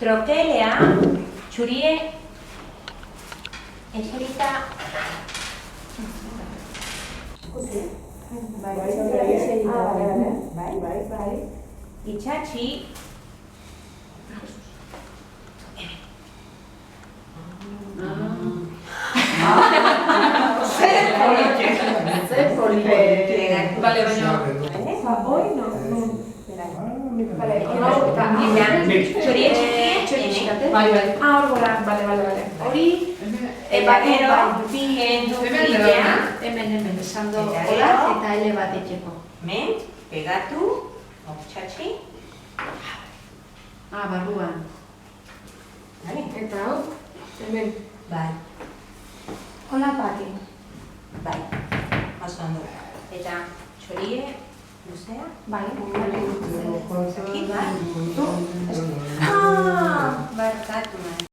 Trokelea, txurie, eserita. Bai. Itxatxi. Zer polike. Vale, baina... Hoy no. Vale, Txurie txiki. Bai. Hor gora. Vale. Hori... Gero, endukilea. Hemen, esan do Eta hola gero? eta ele bat etxeko. Men, pegatu, txatxi. Barruan. Vale? Eta hau, hemen. Bai. Hola pati. Bai. Oso ondo. Eta txorie, luzea. Bai. Aquí, bai. Barkatu.